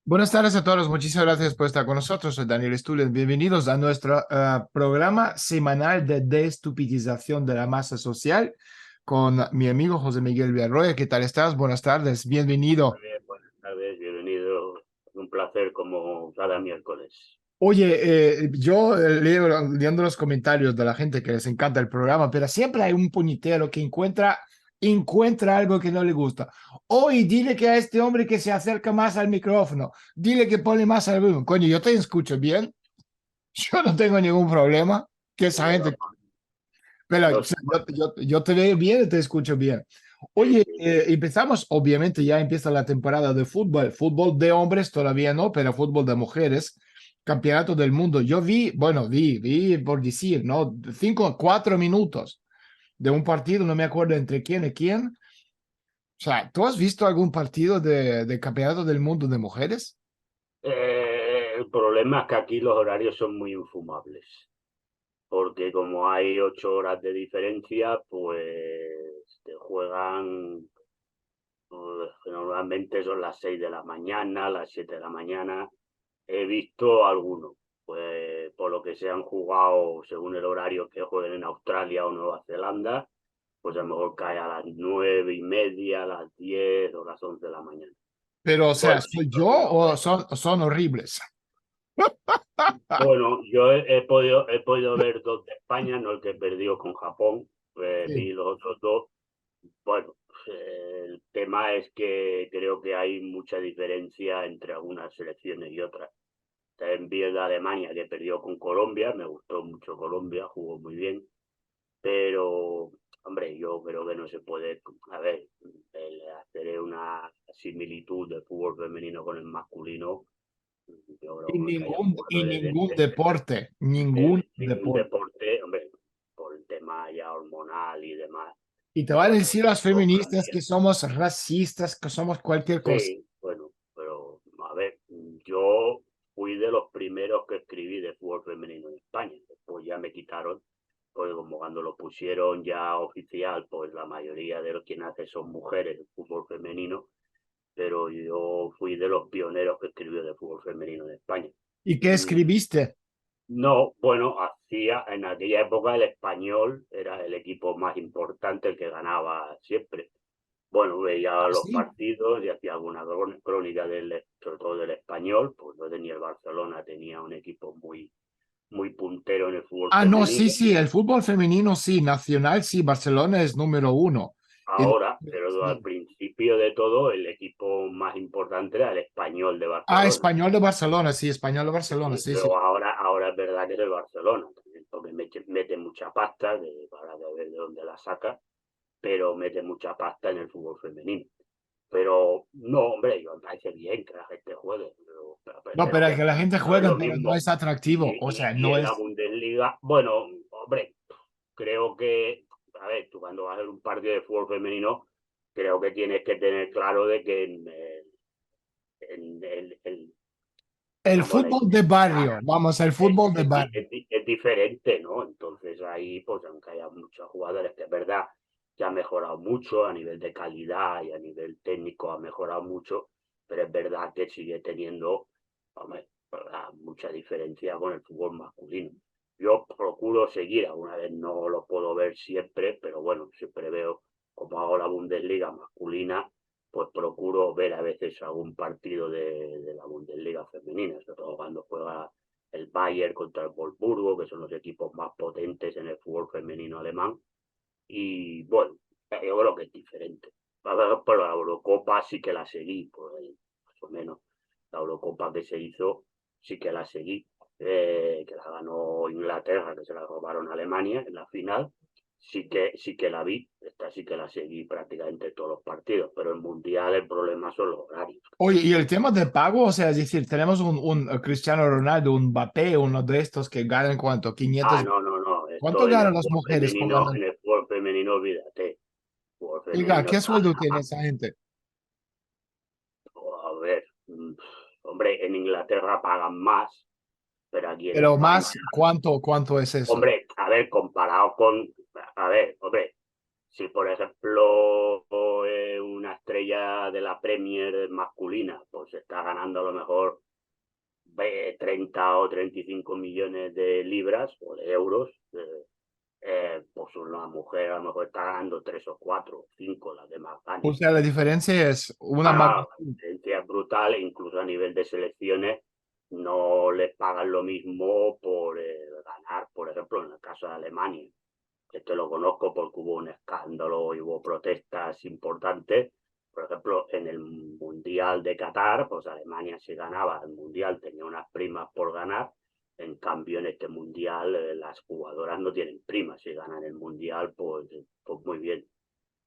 Buenas tardes a todos, muchísimas gracias por estar con nosotros. Soy Daniel Stulen. Bienvenidos a nuestro programa semanal de destupidización de la masa social con mi amigo José Miguel Villarroya. ¿Qué tal estás? Buenas tardes, bienvenido. Muy bien, buenas tardes, bienvenido. Un placer como cada miércoles. Oye, yo leo, leyendo los comentarios de la gente que les encanta el programa, pero siempre hay un puñetero que encuentra algo que no le gusta. Hoy dile que a este hombre que se acerca más al micrófono, dile que pone más al volumen. Coño, yo te escucho bien. Yo no tengo ningún problema que esa Yo, gente, pero o yo sea, soy yo te veo bien y te escucho bien. sí, Oye, sí. empezamos, obviamente ya empieza la temporada de fútbol, fútbol de hombres todavía no, pero fútbol de mujeres, campeonato del mundo. Yo vi, bueno, vi por decir, ¿no? 4 minutos de un partido, no me acuerdo entre quién y quién. O sea, ¿tú has visto algún partido de campeonato del mundo de mujeres? El problema es que aquí los horarios son muy infumables, porque como hay 8 horas de diferencia, pues te juegan, normalmente son las 6 de la mañana, las 7 de la mañana. He visto algunos, pues por lo que se han jugado según el horario que jueguen en Australia o Nueva Zelanda, pues a lo mejor cae a las 9:30, a las 10 o las 11 de la mañana. Pero, o sea, Bueno, sí, ¿soy yo algunos, o son horribles? bueno, yo he podido ver dos de España, no el que perdió con Japón, Sí. vi los otros dos. Bueno, el tema es que creo que hay mucha diferencia entre algunas selecciones y otras. También vi el de Alemania que perdió con Colombia, me gustó mucho Colombia, jugó muy bien, pero, hombre, yo creo que no se puede, a ver, hacer una similitud del fútbol femenino con el masculino. Yo Y creo que haya ningún, y jugadores ningún deporte, ningún ningún deporte. deporte, hombre, por el tema ya hormonal y demás, Y te van a pues decir las todo feministas cambia. que somos racistas, que somos cualquier cosa. Sí, bueno, pero a ver, yo fui de los primeros que escribí de fútbol femenino en España. Después ya me quitaron, pues como cuando lo pusieron ya oficial, pues la mayoría de los que hace son mujeres de fútbol femenino, pero yo fui de los pioneros que escribió de fútbol femenino en España. ¿Y qué Mm, escribiste? No, bueno, hacía en aquella época el Español era el equipo más importante, el que ganaba siempre. Bueno, veía los ¿Así? partidos y hacía alguna crónica sobre todo del Español, pues no tenía el Barcelona, tenía un equipo muy puntero en el fútbol Ah, no, sí, femenino. sí, el fútbol femenino sí, nacional sí, Barcelona es número uno. Y Ahora, pero al sí. principio de todo, el equipo más importante era el Español de Ah, Barcelona. Español de Barcelona, sí, Español de Barcelona, Y sí, sí. luego ahora es verdad que es el Barcelona, porque mete mucha pasta, para ver de dónde la saca, pero mete mucha pasta en el fútbol femenino. Pero no, hombre, yo me parece bien que la gente juegue, No, pero pero que que la gente no es juega, lo pero no mismo. es atractivo, o sea, Y no en la es. Bundesliga, bueno, hombre, creo que, a ver, tú cuando vas a ver un partido de fútbol femenino, creo que tienes que tener claro de que El digamos, la fútbol de intensidad barrio, vamos, el fútbol de barrio. es diferente, ¿no? Entonces ahí, pues aunque haya muchos jugadores, que es verdad que ha mejorado mucho a nivel de calidad y a nivel técnico ha mejorado mucho, pero es verdad que sigue teniendo, hombre, mucha diferencia con el fútbol masculino. Yo procuro seguir, alguna vez no lo puedo ver siempre, pero bueno, siempre veo como hago la Bundesliga masculina, pues procuro ver a veces algún partido de la Bundesliga femenina, sobre todo cuando juega el Bayern contra el Wolfsburgo, que son los equipos más potentes en el fútbol femenino alemán. Y bueno, yo creo que es diferente. Pero la Eurocopa sí que la seguí, pues, más o menos. La Eurocopa que se hizo sí que la seguí, que la ganó Inglaterra, que se la robaron a Alemania en la final. Sí que la vi, esta sí que la seguí prácticamente todos los partidos, pero el Mundial el problema son los horarios. Oye, y el tema de pago, o sea, es decir, tenemos un Cristiano Ronaldo, un Mbappé, uno de estos que ganan cuánto, 500. No, no, no, ¿Cuánto esto ganan las mujeres por ganar? en el fútbol femenino, olvídate. Fútbol Oiga, femenino ¿qué está, sueldo tiene esa gente? a ver, hombre, en Inglaterra pagan más, pero aquí en Pero España, más, ¿cuánto es eso? hombre, a ver, comparado con, a ver, hombre, si por ejemplo una estrella de la Premier masculina, pues está ganando a lo mejor 30 o 35 millones de libras o de euros, pues una mujer a lo mejor está ganando 3 o 4 o 5, las demás O ganen. sea, la diferencia es una La magnitud. diferencia es brutal, e incluso a nivel de selecciones no les pagan lo mismo por ganar, por ejemplo, en el caso de Alemania. Esto lo conozco porque hubo un escándalo y hubo protestas importantes. Por ejemplo, en el Mundial de Qatar, pues Alemania si ganaba el Mundial tenía unas primas por ganar. En cambio, en este Mundial las jugadoras no tienen primas. Si ganan el Mundial, pues muy bien,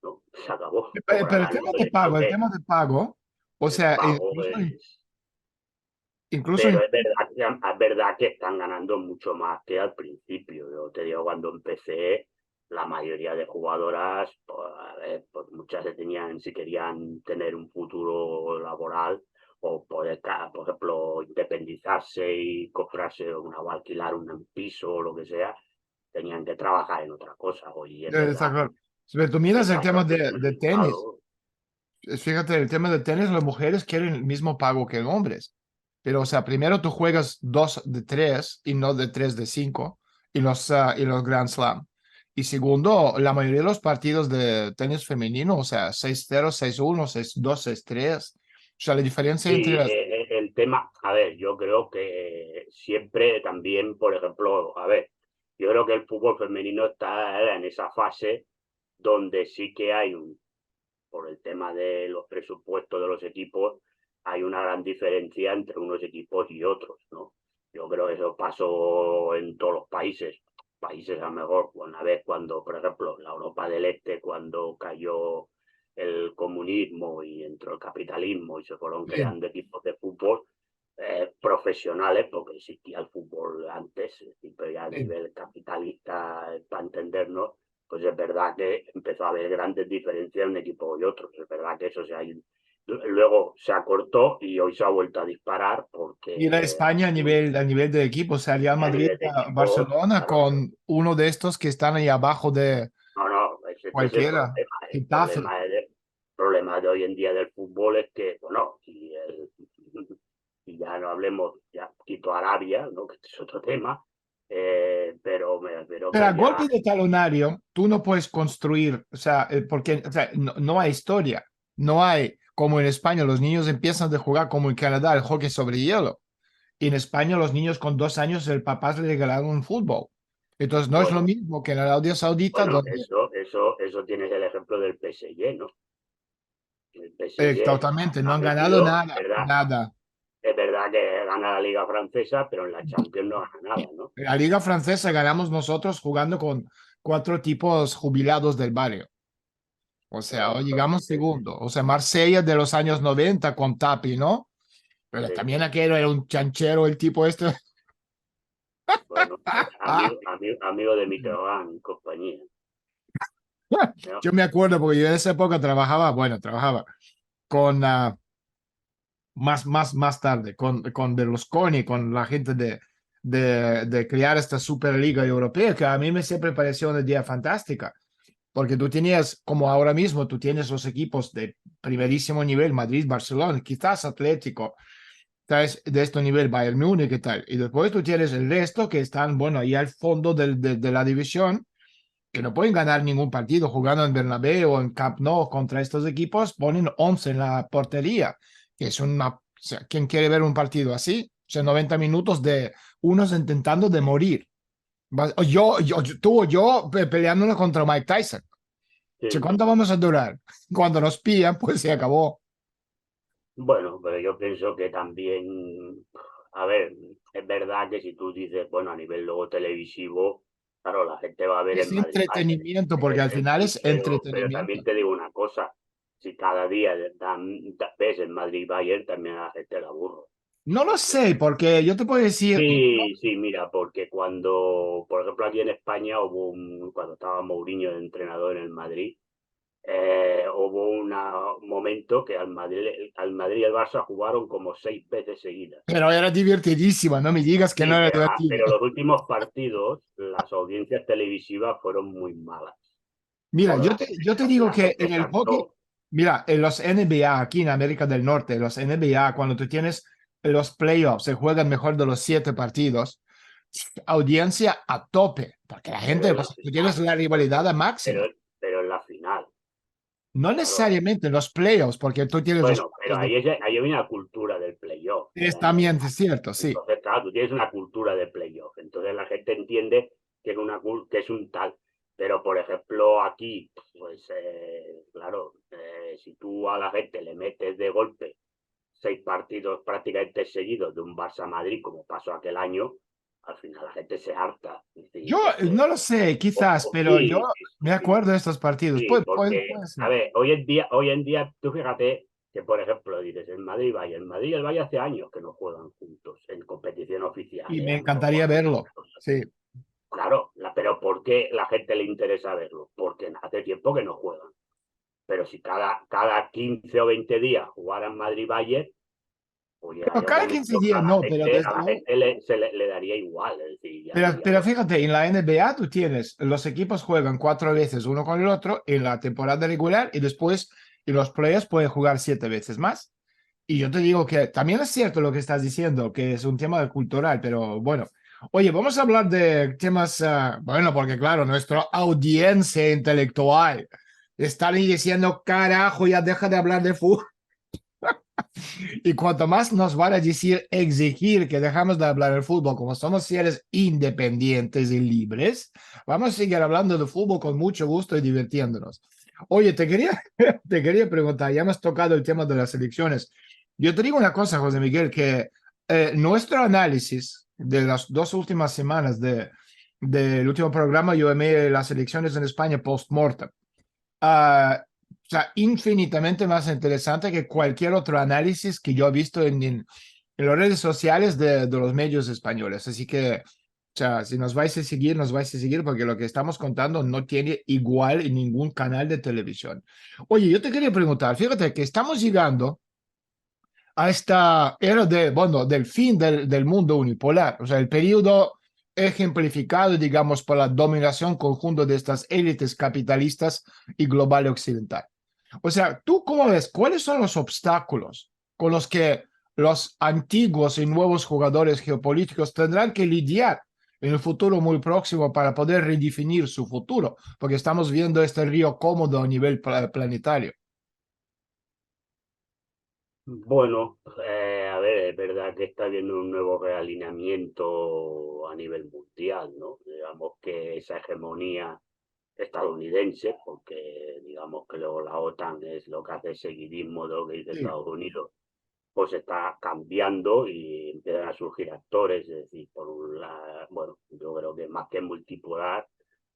¿no? Se acabó. Pero Cobrarán lo el tema de pago, o el sea, pago incluso, pero es verdad que están ganando mucho más que al principio. Yo te digo, cuando empecé, la mayoría de jugadoras, pues, a ver, pues muchas se tenían, si querían tener un futuro laboral o poder, por ejemplo, independizarse y comprarse o alquilar un piso o lo que sea, tenían que trabajar en otra cosa. Hoy es está verdad claro. Pero tú que miras el está tema todo muy de tenis. unificado. Fíjate, el tema de tenis, las mujeres quieren el mismo pago que hombres. Pero, o sea, primero tú juegas 2 de 3 y no de 3 de 5 y los Grand Slam. Y segundo, la mayoría de los partidos de tenis femenino, o sea, 6-0, 6-1, 6-2, 6-3. O sea, la diferencia entre Sí, las... el tema, a ver, yo creo que siempre también, por ejemplo, a ver, yo creo que el fútbol femenino está en esa fase donde sí que hay por el tema de los presupuestos de los equipos, hay una gran diferencia entre unos equipos y otros, ¿no? Yo creo que eso pasó en todos los países. Países a lo mejor, una vez cuando, por ejemplo, la Europa del Este, cuando cayó el comunismo y entró el capitalismo y se fueron Sí, creando equipos de fútbol profesionales, porque existía el fútbol antes, pero ya a sí. nivel capitalista, para entendernos, pues es verdad que empezó a haber grandes diferencias en un equipo y otro. Es verdad que eso luego se acortó y hoy se ha vuelto a disparar Ir a porque España a nivel de equipo, o sea, Real a Madrid, nivel de a equipos, Barcelona, claro, con uno de estos que están ahí abajo de no, no, ese es el cualquiera. problema. El Getafe. problema de hoy en día del fútbol es que, bueno, y ya no hablemos, ya quito Arabia, ¿no? Que este es otro tema, pero me refiero Pero a que ya, golpe de talonario, tú no puedes construir, o sea, porque o sea, no hay historia, no hay, como en España, los niños empiezan de jugar como en Canadá, el hockey sobre hielo. Y en España, los niños con 2 años, el papá le regalaron un fútbol. Entonces, no es lo bueno, mismo que en Arabia Saudita, bueno, donde eso tienes el ejemplo del PSG, ¿no? El PSG totalmente no ha han ganado metido, nada, nada. es verdad que gana la Liga Francesa, pero en la Champions no gana nada, ¿no? La Liga Francesa ganamos nosotros jugando con 4 tipos jubilados del barrio. O sea, o Claro, llegamos segundo. O sea, Marsella de los años 90 con Tapi, ¿no? Pero sí. también aquel era un chanchero, el tipo este. Bueno, amigo de Mitterrand y compañía, ¿no? Yo me acuerdo porque yo en esa época trabajaba, bueno, trabajaba con más tarde, con Berlusconi, con la gente de crear esta Superliga Europea, que a mí me siempre pareció una idea fantástica, porque tú tenías, como ahora mismo, tú tienes los equipos de primerísimo nivel, Madrid, Barcelona, quizás Atlético, ¿sabes? De este nivel, Bayern Múnich y tal. Y después tú tienes el resto que están, bueno, ahí al fondo de la división, que no pueden ganar ningún partido jugando en Bernabéu o en Camp Nou contra estos equipos, ponen 11 en la portería, que es una... O sea, ¿quién quiere ver un partido así? O sea, 90 minutos de unos intentando de morir. Tú o yo peleándonos contra Mike Tyson. O sea, Sí. ¿cuánto vamos a durar? Cuando nos pillan, pues se acabó. Bueno, pero yo pienso que también, a ver, es verdad que si tú dices, bueno, a nivel luego televisivo, claro, la gente va a ver el Es Madrid Bayern, entretenimiento, porque al final es pero entretenimiento. también te digo una cosa, si cada día ves el Madrid Bayern, también a la gente la aburre. No lo sé, porque yo te puedo decir, Sí, sí, mira, porque cuando, por ejemplo, aquí en España cuando estaba Mourinho de entrenador en el Madrid, hubo un momento que al Madrid y al Barça jugaron como 6 veces seguidas. pero era divertidísima, no me digas que no Sí, era pero divertido. los últimos partidos, las audiencias televisivas fueron muy malas. Mira, Toda la yo te gente, digo la que en gente el hockey, saltó. mira, en los NBA, aquí en América del Norte, los NBA, cuando tú tienes los playoffs, se juegan mejor de los 7 partidos, audiencia a tope, porque la Pero gente, en la pues, tú tienes final, la rivalidad a pero, máxima. pero en la final, No claro. necesariamente en los playoffs, porque tú tienes los Bueno, pero puntos de... ahí viene la cultura del playoff. Es también es cierto, sí. Entonces, claro, tú tienes una cultura de playoff. Entonces la gente entiende que que es un tal. Pero, por ejemplo, aquí, pues, claro, si tú a la gente le metes de golpe 6 partidos prácticamente seguidos de un Barça-Madrid, como pasó aquel año, al final la gente se harta. Es Yo decir, porque no lo sé, quizás, pero yo sí, me sí, acuerdo de estos partidos. sí, Puede porque, ser. a ver, hoy en día, tú fíjate que, por ejemplo, dices, el Madrid y Bayern, el Madrid y el Bayern hace años que no juegan juntos en competición oficial, Y me a lo mejor encantaría juegan verlo. amistosos. Sí. Claro, pero ¿por qué la gente le interesa verlo? Porque hace tiempo que no juegan. Pero si cada 15 o 20 días jugaran Madrid-Bayern, pues Pero llegaría un cada momento 15 que días no, pero a desde la luego. gente le daría igual, es decir, ya diría, Pero bueno, fíjate, en la NBA tú tienes, los equipos juegan 4 veces uno con el otro en la temporada regular y después en los playoffs pueden jugar 7 veces más. Y yo te digo que también es cierto lo que estás diciendo, que es un tema cultural, pero bueno. Oye, vamos a hablar de temas, bueno, porque claro, nuestra audiencia intelectual están ahí diciendo, carajo, ya deja de hablar de fútbol. Y cuanto más nos van a decir, exigir que dejamos de hablar del fútbol, como somos seres independientes y libres, vamos a seguir hablando de fútbol con mucho gusto y divirtiéndonos. Oye, te quería preguntar, ya hemos tocado el tema de las elecciones. Yo te digo una cosa, José Miguel, que nuestro análisis de las 2 últimas semanas del último programa, yo llamé las elecciones en España post-mortem. O sea, infinitamente más interesante que cualquier otro análisis que yo he visto en las redes sociales de los medios españoles. Así que, o sea, si nos vais a seguir, nos vais a seguir porque lo que estamos contando no tiene igual en ningún canal de televisión. Oye, yo te quería preguntar, fíjate que estamos llegando a esta era bueno, del fin del mundo unipolar, o sea, el periodo ejemplificado, digamos, por la dominación conjunta de estas élites capitalistas y global occidental. O sea, ¿tú cómo ves? ¿Cuáles son los obstáculos con los que los antiguos y nuevos jugadores geopolíticos tendrán que lidiar en el futuro muy próximo para poder redefinir su futuro? Porque estamos viendo este río cómodo a nivel planetario. bueno, a ver, es verdad que está habiendo un nuevo realineamiento a nivel mundial, ¿no? Digamos que esa hegemonía estadounidense, porque digamos que luego la OTAN es lo que hace seguidismo de lo que dice Sí, Estados Unidos, pues está cambiando y empiezan a surgir actores, es decir, por un lado, bueno, yo creo que más que multipolar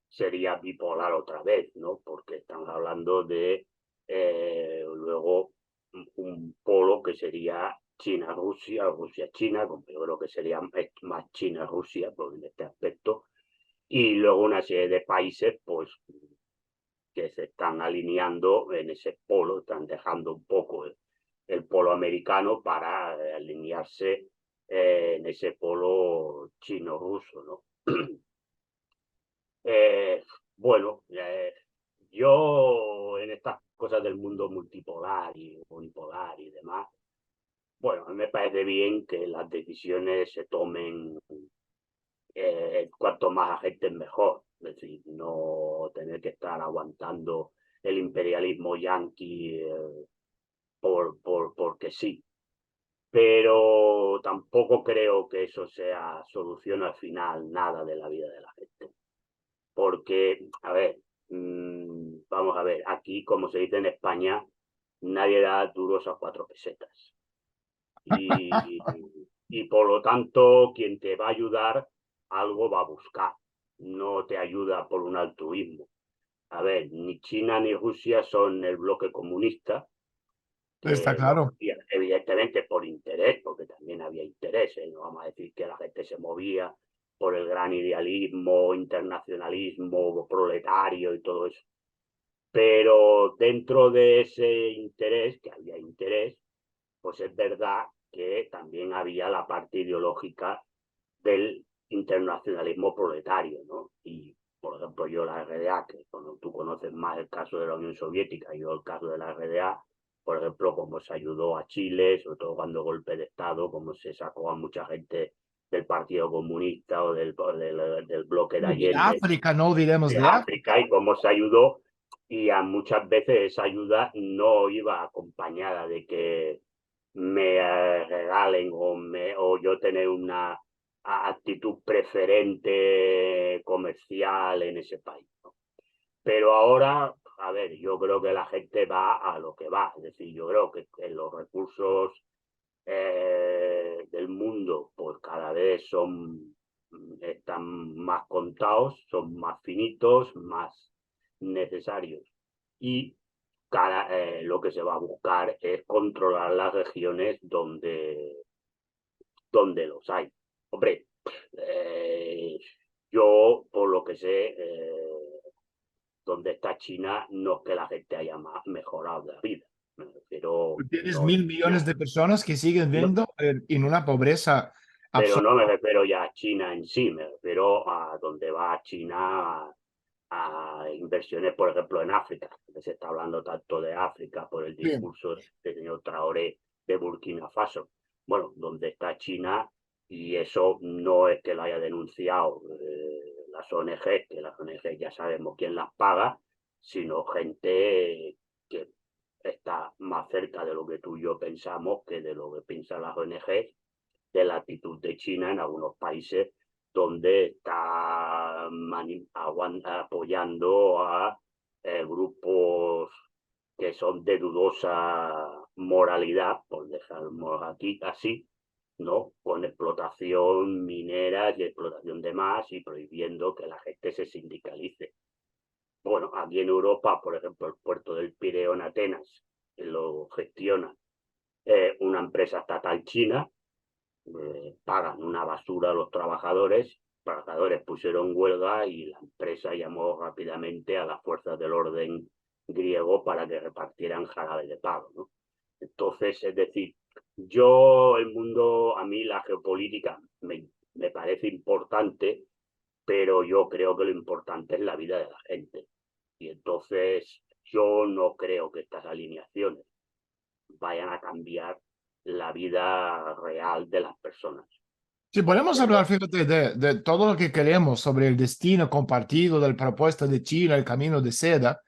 sería bipolar otra vez, ¿no? Porque estamos hablando de luego un polo que sería China-Rusia, Rusia-China, como yo creo que sería más China-Rusia pues, en este aspecto, y luego una serie de países, pues, que se están alineando en ese polo, están dejando un poco el polo americano para alinearse en ese polo chino-ruso, ¿no? Eh, bueno, yo en estas cosas del mundo multipolar y unipolar y demás, bueno, a mí me parece bien que las decisiones se tomen cuanto más agentes mejor, es decir, no tener que estar aguantando el imperialismo yanqui porque sí. Pero tampoco creo que eso sea solución al final nada de la vida de la gente. Porque, a ver, vamos a ver, aquí, como se dice en España, nadie da duros a 4 pesetas. Y, y por lo tanto, quien te va a ayudar, algo va a buscar. No te ayuda por un altruismo. A ver, ni China ni Rusia son el bloque comunista, está que lo claro. hacían evidentemente por interés, porque también había intereses, no vamos a decir que la gente se movía por el gran idealismo, internacionalismo, proletario y todo eso. Pero dentro de ese interés, que había interés, pues es verdad que también había la parte ideológica del internacionalismo proletario, ¿no? Y por ejemplo, yo la RDA, que cuando tú conoces más el caso de la Unión Soviética, yo el caso de la RDA, por ejemplo, cómo se ayudó a Chile, sobre todo cuando golpe de Estado, cómo se sacó a mucha gente del Partido Comunista o del bloque de Y Allende África, no olvidemos de de África. África y cómo se ayudó. Y a muchas veces esa ayuda no iba acompañada de que me regalen o yo tener una actitud preferente comercial en ese país, ¿no? Pero ahora, a ver, yo creo que la gente va a lo que va. Es decir, yo creo que los recursos del mundo pues cada vez están más contados, son más finitos, más necesarios. Y lo que se va a buscar es controlar las regiones donde los hay. Hombre, yo por lo que sé, donde está China no es que la gente haya mejorado la vida. Me refiero, Tienes no, 1.000 millones de personas que siguen no, viviendo en una pobreza pero absoluta. no me refiero ya a China en sí, me refiero a donde va China a inversiones, por ejemplo, en África, que se está hablando tanto de África por el Bien. discurso del señor Traoré de Burkina Faso. Bueno, donde está China, y eso no es que lo haya denunciado las ONG, que las ONG ya sabemos quién las paga, sino gente que está más cerca de lo que tú y yo pensamos que de lo que piensan las ONG, de la actitud de China en algunos países donde está apoyando a grupos que son de dudosa moralidad, por dejarlo aquí así, ¿no? Con explotación minera y explotación de más y prohibiendo que la gente se sindicalice. Bueno, aquí en Europa, por ejemplo, el puerto del Pireo en Atenas lo gestiona una empresa estatal china, pagan una basura a los trabajadores pusieron huelga y la empresa llamó rápidamente a las fuerzas del orden griego para que repartieran jarabe de pago, ¿no? Entonces, es decir, el mundo, a mí la geopolítica me parece importante, pero yo creo que lo importante es la vida de la gente. Y entonces yo no creo que estas alineaciones vayan a cambiar la vida real de las personas. Si podemos hablar, Pero, fíjate, de todo lo que queremos sobre el destino compartido de la propuesta de China, el camino de seda,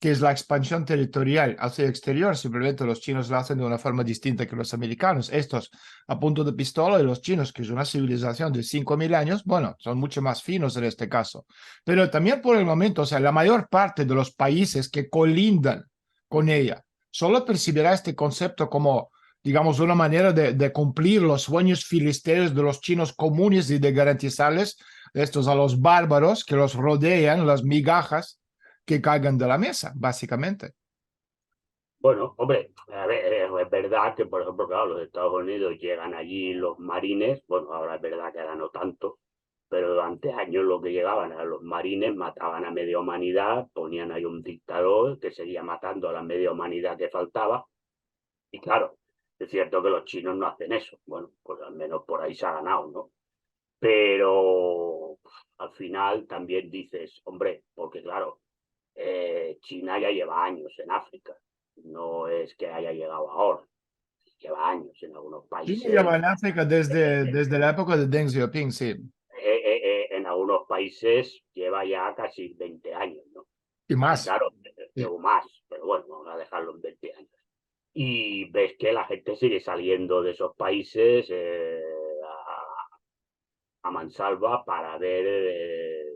que es la expansión territorial hacia el exterior. Simplemente los chinos lo hacen de una forma distinta que los americanos. Estos a punto de pistola, y los chinos, que es una civilización de 5.000 años, bueno, son mucho más finos en este caso. Pero también por el momento, o sea, la mayor parte de los países que colindan con ella solo percibirá este concepto como, digamos, una manera de cumplir los sueños filisteos de los chinos comunes y de garantizarles estos a los bárbaros que los rodean, las migajas que caigan de la mesa, básicamente. bueno, hombre, a ver, es verdad que, por ejemplo, claro, los Estados Unidos llegan allí los marines, bueno, ahora es verdad que ahora no tanto, pero durante años lo que llegaban eran los marines, mataban a media humanidad, ponían ahí un dictador que seguía matando a la media humanidad que faltaba, y claro, es cierto que los chinos no hacen eso, bueno, pues al menos por ahí se ha ganado, ¿no? Pero al final también dices, hombre, porque claro, China ya lleva años en África, no es que haya llegado ahora, lleva años en algunos China países, lleva en África desde la época de Deng Xiaoping, sí, en algunos países lleva ya casi 20 años, ¿no? y Y más. claro, Sí. llevo más, pero bueno, vamos a dejarlo en 20 años. Y ves que la gente sigue saliendo de esos países a mansalva para ver,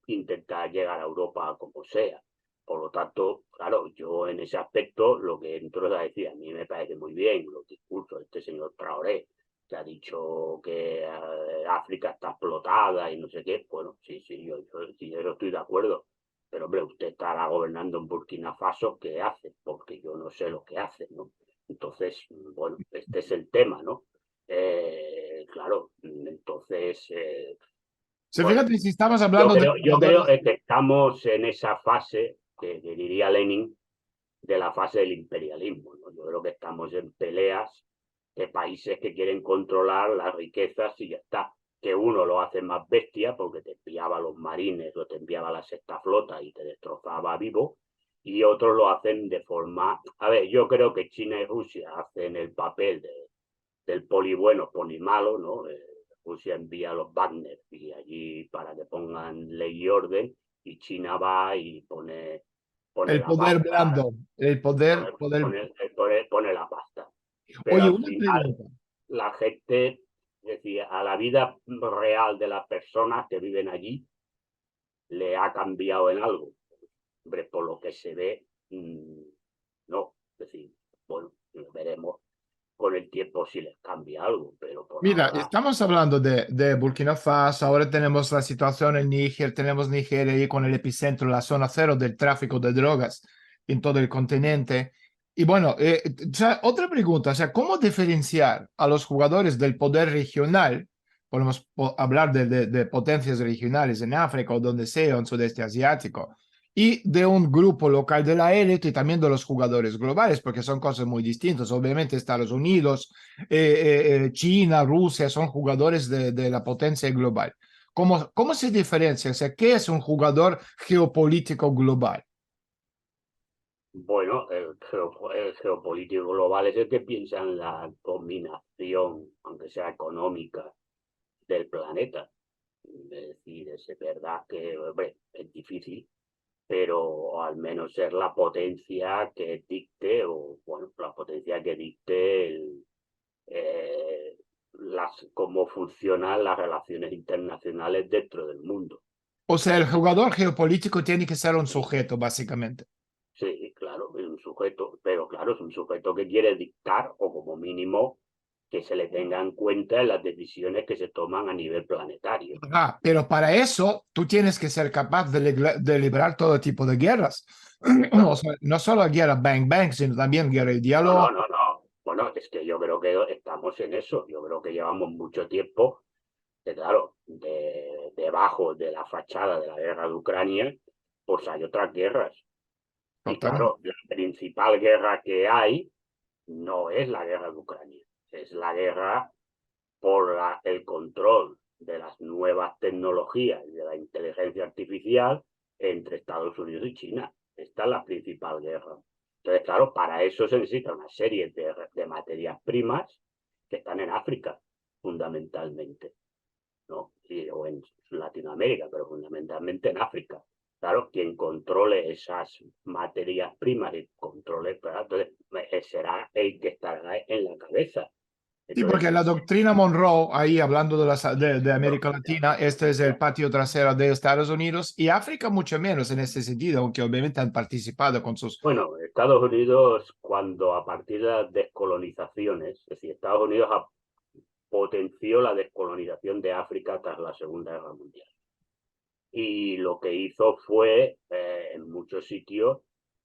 intentar llegar a Europa como sea. Por lo tanto, claro, yo en ese aspecto lo que entro es a decir, a mí me parece muy bien los discursos de este señor Traoré, que ha dicho que África está explotada y no sé qué. Bueno, sí, sí, yo estoy de acuerdo. Pero hombre, usted estará gobernando en Burkina Faso, ¿qué hace? Porque yo no sé lo que hace, ¿no? Entonces, bueno, este es el tema, ¿no? Claro, entonces, Sí, bueno, fíjate, si estamos hablando de yo creo jugadores. que estamos en esa fase que diría Lenin de la fase del imperialismo, ¿no? Yo creo que estamos en peleas de países que quieren controlar las riquezas y ya está, que uno lo hace más bestia porque te enviaba a los marines o te enviaba a la sexta flota y te destrozaba vivo, y otros lo hacen de forma... A ver, yo creo que China y Rusia hacen el papel del poli bueno, poli malo, ¿no? Rusia envía a los Wagner y allí para que pongan ley y orden, y China va y pone El la poder pasta, blando, el poder. pone la pasta. Pero Oye, al una final pregunta. la gente, decía, a la vida real de las personas que viven allí le ha cambiado en algo. Hombre, por lo que se ve, no. Es decir, bueno, veremos con el tiempo si les cambia algo, pero por Mira, ahora, estamos hablando de Burkina Faso, ahora tenemos la situación en Níger, tenemos Nigeria ahí con el epicentro, la zona cero del tráfico de drogas en todo el continente. Y bueno, o sea, otra pregunta, o sea, ¿cómo diferenciar a los jugadores del poder regional? Podemos hablar de potencias regionales en África o donde sea, en sudeste asiático, y de un grupo local de la élite y también de los jugadores globales, porque son cosas muy distintas. Obviamente Estados Unidos, China, Rusia son jugadores de la potencia global. ¿Cómo se diferencia? O sea, ¿qué es un jugador geopolítico global? bueno, el geopolítico global es el que piensa en la dominación, aunque sea económica, del planeta. Es decir, es verdad que hombre, es difícil, pero al menos ser la potencia que dicte, o bueno, la potencia que dicte cómo funcionan las relaciones internacionales dentro del mundo. O sea, el Y jugador geopolítico tiene que ser un sujeto, básicamente. sí, claro, es un sujeto, pero claro, es un sujeto que quiere dictar, o como mínimo que se le tenga en cuenta en las decisiones que se toman a nivel planetario. Ah, pero para eso tú tienes que ser capaz de librar todo tipo de guerras. O Claro. sea, no solo guerra bang bang, sino también guerra y No, no, diálogo. no, no. Bueno, es que yo creo que estamos en eso. Yo creo que llevamos mucho tiempo, que claro, debajo de la fachada de la guerra de Ucrania, pues hay otras guerras. Y Totalmente. claro, la principal guerra que hay no es la guerra de Ucrania, es la guerra por el control de las nuevas tecnologías y de la inteligencia artificial entre Estados Unidos y China. Esta es la principal guerra. Entonces, claro, para eso se necesita una serie de materias primas que están en África, fundamentalmente, ¿no? O en Latinoamérica, pero fundamentalmente en África. Claro, quien controle esas materias primas y controle, claro, entonces será el que estará en la cabeza. Sí, Entonces, porque la doctrina Monroe, ahí hablando de no, América Latina, este es el patio trasero de Estados Unidos y África mucho menos en ese sentido, aunque obviamente han participado con sus... bueno, Estados Unidos, cuando a partir de las descolonizaciones, es decir, Estados Unidos potenció la descolonización de África tras la Segunda Guerra Mundial. Y lo que hizo fue, en muchos sitios,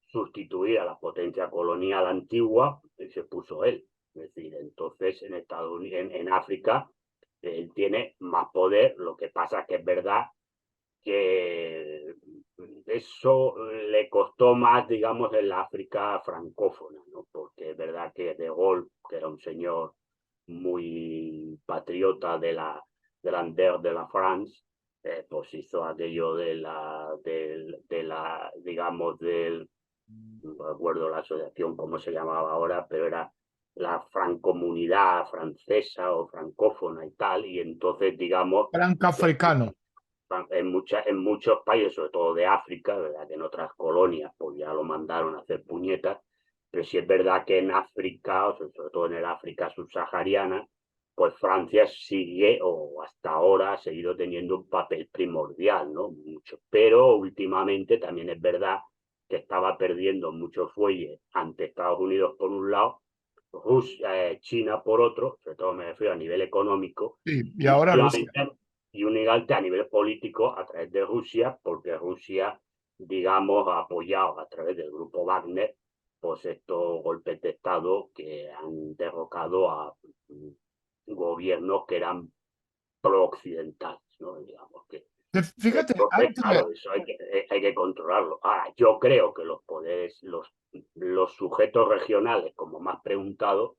sustituir a la potencia colonial antigua y se puso él. Es decir, entonces en Estados Unidos, en África, él tiene más poder. Lo que pasa es que es verdad que eso le costó más, digamos, en la África francófona, ¿no? Porque es verdad que De Gaulle, que era un señor muy patriota de de la France, pues hizo aquello digamos, no recuerdo la asociación, cómo se llamaba ahora, pero era la francomunidad francesa o francófona y tal, y entonces, digamos, Franco-africano. en muchos países, sobre todo de África, ¿verdad? Que en otras colonias pues ya lo mandaron a hacer puñetas, pero sí es verdad que en África, o sobre todo en el África subsahariana, pues Francia sigue, o hasta ahora ha seguido teniendo un papel primordial, ¿no? Mucho. Pero últimamente también es verdad que estaba perdiendo muchos fuelles ante Estados Unidos por un lado, China por otro, sobre todo me refiero a nivel económico, Sí, y y ahora Rusia. últimamente y únicamente a nivel político a través de Rusia, porque Rusia, digamos, ha apoyado a través del grupo Wagner, pues estos golpes de Estado que han derrocado a gobiernos que eran pro-occidentales, ¿no? Digamos que Fíjate, entonces, claro, eso hay que controlarlo. Ahora, yo creo que los poderes, los sujetos regionales, como más preguntado,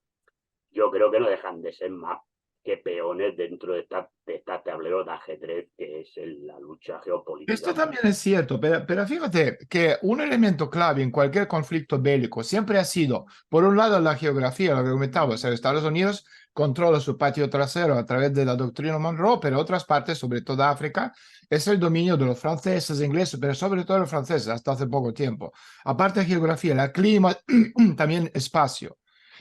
yo creo que no dejan de ser más que peones dentro de esta tablero de ajedrez que es la lucha Esto geopolítica también mundial. es cierto, pero fíjate que un elemento clave en cualquier conflicto bélico siempre ha sido, por un lado, la geografía, lo que comentaba, o sea, Estados Unidos controla su patio trasero a través de la doctrina Monroe, pero otras partes, sobre todo África, es el dominio de los franceses, ingleses, pero sobre todo los franceses hasta hace poco tiempo. Aparte de geografía, el clima, también espacio.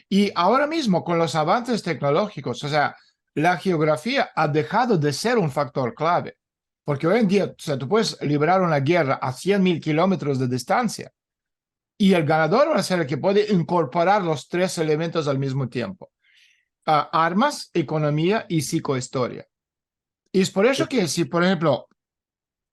Y ahora mismo, con los avances tecnológicos, o sea, la geografía ha dejado de ser un factor clave. Porque hoy en día, o sea, tú puedes librar una guerra a 100.000 kilómetros de distancia y el ganador va a ser el que puede incorporar los tres elementos al mismo tiempo. Armas, economía y psicohistoria. Y es por eso que si, por ejemplo,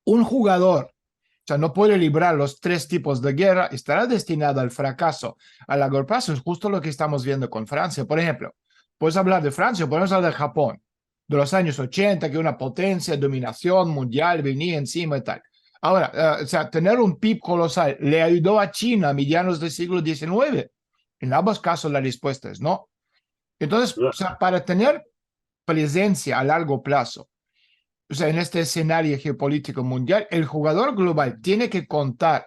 un jugador, o sea, no puede librar los tres tipos de guerra, estará destinado al fracaso, al largo plazo. Es justo lo que estamos viendo con Francia. Por ejemplo, puedes hablar de Francia, podemos hablar de Japón, de los años 80, que una potencia, dominación mundial venía encima y tal. Ahora, o sea, tener un PIB colosal le ayudó a China a medianos del siglo XIX. En ambos casos la respuesta es no. Entonces, o sea, para tener presencia a largo plazo, o sea, en este escenario geopolítico mundial, el jugador global tiene que contar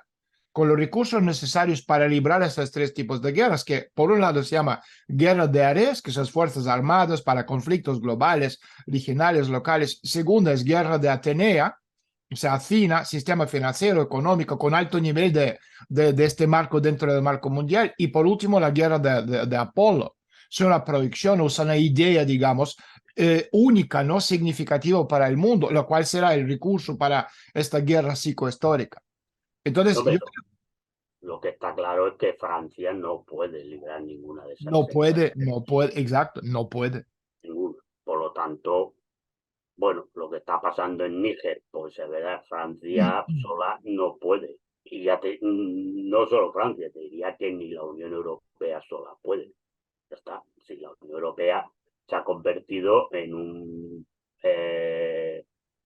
con los recursos necesarios para librar esos tres tipos de guerras, que por un lado se llama guerra de áreas, que son fuerzas armadas para conflictos globales, regionales, locales. Segunda es guerra de Atenea, o sea, FINA, sistema financiero, económico, con alto nivel de este marco dentro del marco mundial. Y por último, la guerra de Apolo. Es una proyección, o sea, una idea, digamos, única, no significativa para el mundo, lo cual será el recurso para esta guerra psicohistórica. Entonces, No, yo pero lo que está claro es que Francia no puede librar ninguna de esas no tres puede, batallas, no puede, exacto, no puede. ninguna. Por lo tanto, bueno, lo que está pasando en Níger, pues se verá, Francia sola no puede. Y no solo Francia, te diría que ni la Unión Europea sola puede. Ya está. Si la Unión Europea se ha convertido en un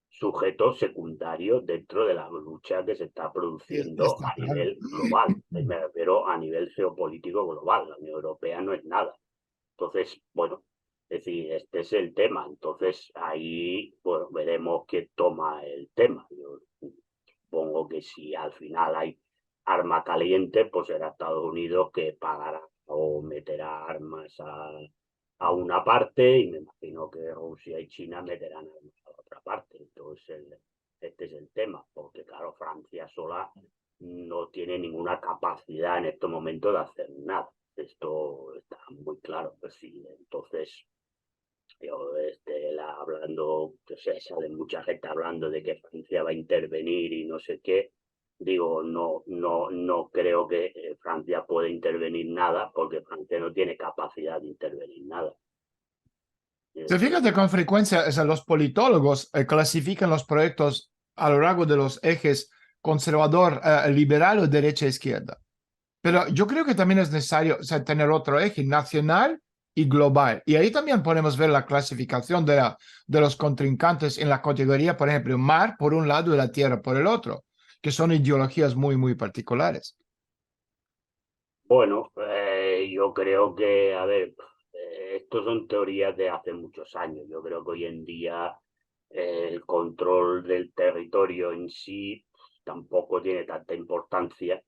sujeto secundario dentro de la lucha que se está produciendo Está a claro. nivel global. Me refiero a nivel geopolítico global. La Unión Europea no es nada. Entonces, bueno, es decir, este es el tema. Entonces, ahí, bueno, veremos quién toma el tema. Yo supongo que si al final hay arma caliente, pues será Estados Unidos que pagará o meterá armas a una parte y me imagino que Rusia y China meterán armas a la otra parte. Entonces, este es el tema, porque claro, Francia sola no tiene ninguna capacidad en este momento de hacer nada. Esto está muy claro. Pues sí, entonces yo hablando, no sé, sale mucha gente hablando de que Francia va a intervenir y no sé qué. Digo, no creo que Francia pueda intervenir nada porque Francia no tiene capacidad de intervenir nada. Es Se decir, fíjate con frecuencia, o sea, los politólogos clasifican los proyectos a lo largo de los ejes conservador, liberal o derecha-izquierda. Pero yo creo que también es necesario, o sea, tener otro eje nacional y global. Y ahí también podemos ver la clasificación de los contrincantes en la categoría, por ejemplo, mar por un lado y la tierra por el otro, que son ideologías muy, muy particulares. bueno, yo creo que, a ver, estos son teorías de hace muchos años. Yo creo que hoy en día el control del territorio en sí tampoco tiene tanta importancia.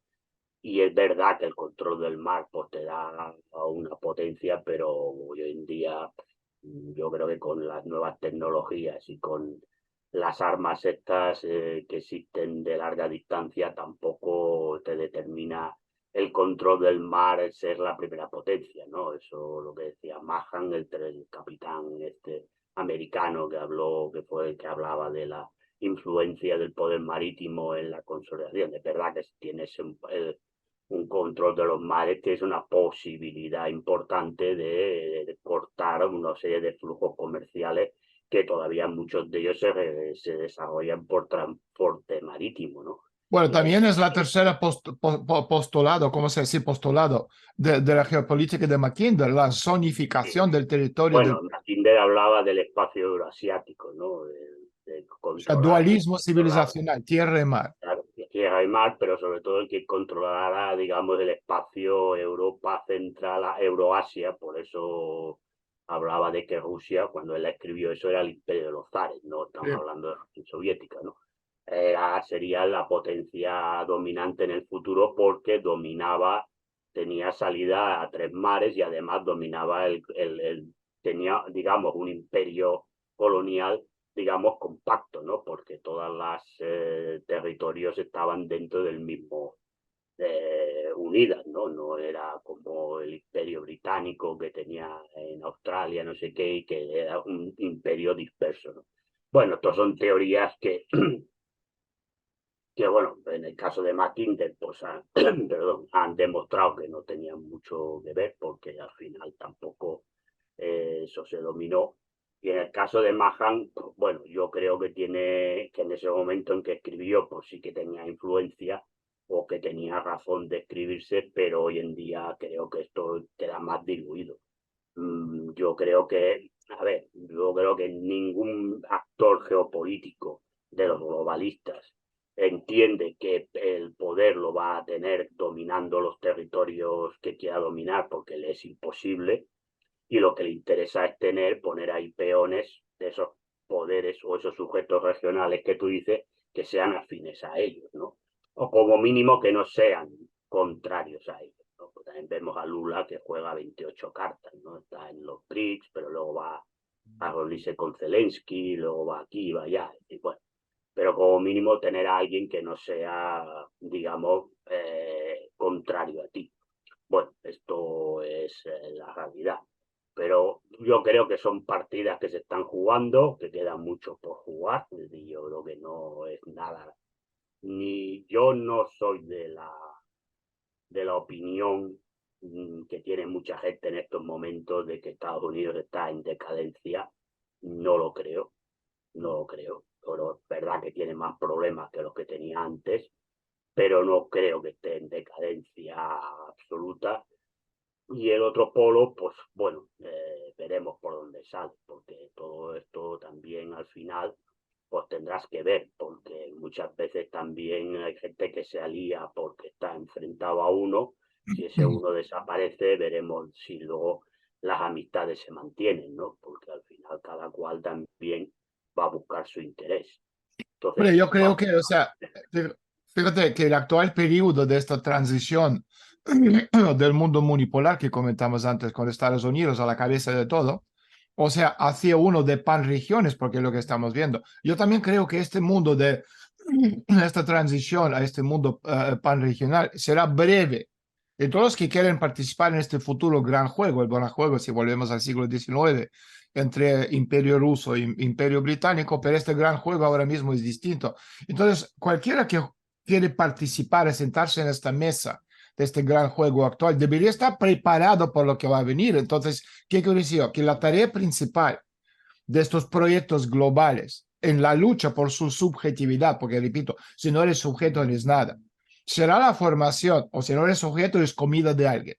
Y es verdad que el control del mar pues, te da una potencia, pero hoy en día yo creo que con las nuevas tecnologías y con las armas estas que existen de larga distancia tampoco te determina el control del mar ser la primera potencia, ¿no? Eso lo que decía Mahan, el capitán este americano que habló, que fue el que hablaba de la influencia del poder marítimo en la consolidación. Es verdad que tienes un control de los mares que es una posibilidad importante de cortar una serie de flujos comerciales que todavía muchos de ellos se desarrollan por transporte marítimo, ¿no? Bueno, Y también es la tercera postulado, ¿cómo se dice? Postulado de la geopolítica de Mackinder, la zonificación del territorio, bueno, Mackinder hablaba del espacio euroasiático, ¿no? De o sea, controlar, dualismo controlar civilizacional, tierra y mar. claro, tierra y mar, pero sobre todo el que controlara, digamos, el espacio Europa Central, Euroasia, por eso hablaba de que Rusia, cuando él escribió eso, era el imperio de los zares, no estamos hablando de la Unión Soviética, ¿no? Sería la potencia dominante en el futuro porque tenía salida a 3 mares y además dominaba tenía, digamos, un imperio colonial, digamos, compacto, ¿no? Porque todas las territorios estaban dentro del mismo unidas, ¿no? No era como el imperio británico que tenía en Australia, no sé qué, y que era un imperio disperso, ¿no? Bueno, estas son teorías que bueno, en el caso de Mackinder, pues perdón, han demostrado que no tenían mucho que ver porque al final tampoco eso se dominó. Y en el caso de Mahan, pues, bueno, yo creo que en ese momento en que escribió, pues sí que tenía influencia o que tenía razón de escribirse, pero hoy en día creo que esto queda más diluido. Yo creo que, a ver, yo creo que ningún actor geopolítico de los globalistas entiende que el poder lo va a tener dominando los territorios que quiera dominar porque le es imposible y lo que le interesa es poner ahí peones de esos poderes o esos sujetos regionales que tú dices que sean afines a ellos, ¿no? O como mínimo que no sean contrarios a ellos. ¿No? Pues también vemos a Lula que juega 28 cartas, ¿no? Está en los BRICS, pero luego va a reunirse con Zelensky, luego va aquí, va allá. Y bueno, pero como mínimo tener a alguien que no sea, digamos, contrario a ti. Bueno, esto es la realidad. Pero yo creo que son partidas que se están jugando, que quedan mucho por jugar. Es decir, yo creo que no es nada. Ni yo no soy de la opinión que tiene mucha gente en estos momentos de que Estados Unidos está en decadencia. No lo creo, no lo creo. Pero es verdad que tiene más problemas que los que tenía antes, pero no creo que esté en decadencia absoluta. Y el otro polo, pues bueno, veremos por dónde sale, porque todo esto también al final, pues tendrás que ver, porque muchas veces también hay gente que se alía porque está enfrentado a uno. Si ese uno desaparece, veremos si luego las amistades se mantienen, ¿no? Porque al final cada cual también va a buscar su interés. Hombre, Entonces, yo creo vamos que, o sea, fíjate que el actual periodo de esta transición del mundo unipolar que comentamos antes con Estados Unidos a la cabeza de todo, o sea, hacia uno de panregiones, porque es lo que estamos viendo. Yo también creo que este mundo de esta transición a este mundo panregional será breve. Y todos los que quieren participar en este futuro gran juego, el gran juego, si volvemos al siglo XIX, entre Imperio Ruso e Imperio Británico, pero este gran juego ahora mismo es distinto. Entonces, cualquiera que quiere participar y sentarse en esta mesa de este gran juego actual debería estar preparado por lo que va a venir. Entonces, ¿qué quiero decir? Que la tarea principal de estos proyectos globales en la lucha por su subjetividad, porque repito, si no eres sujeto, no eres nada, será la formación, o si no eres sujeto, es comida de alguien.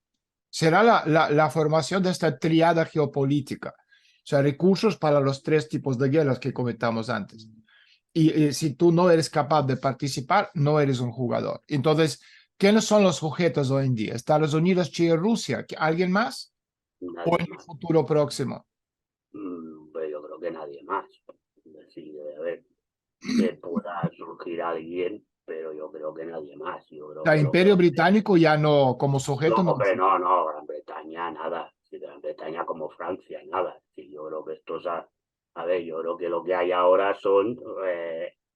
Será la formación de esta triada geopolítica, o sea, recursos para los 3 tipos de guerras que comentamos antes. Y si tú no eres capaz de participar, no eres un jugador. Entonces, ¿quiénes son los sujetos hoy en día? ¿Estados Unidos, Chile, Rusia? ¿Alguien más? ¿O nadie en el más. futuro próximo? Pero yo creo que nadie más. Es decir, a ver, que pueda surgir alguien, pero yo creo que nadie más. Yo creo El que lo que Imperio va a Británico ya no, como No, sujeto, no. hombre, no, no, Gran Bretaña, nada. Sí, Gran Bretaña como Francia, nada. Sí, yo creo que a ver, yo creo que lo que hay ahora son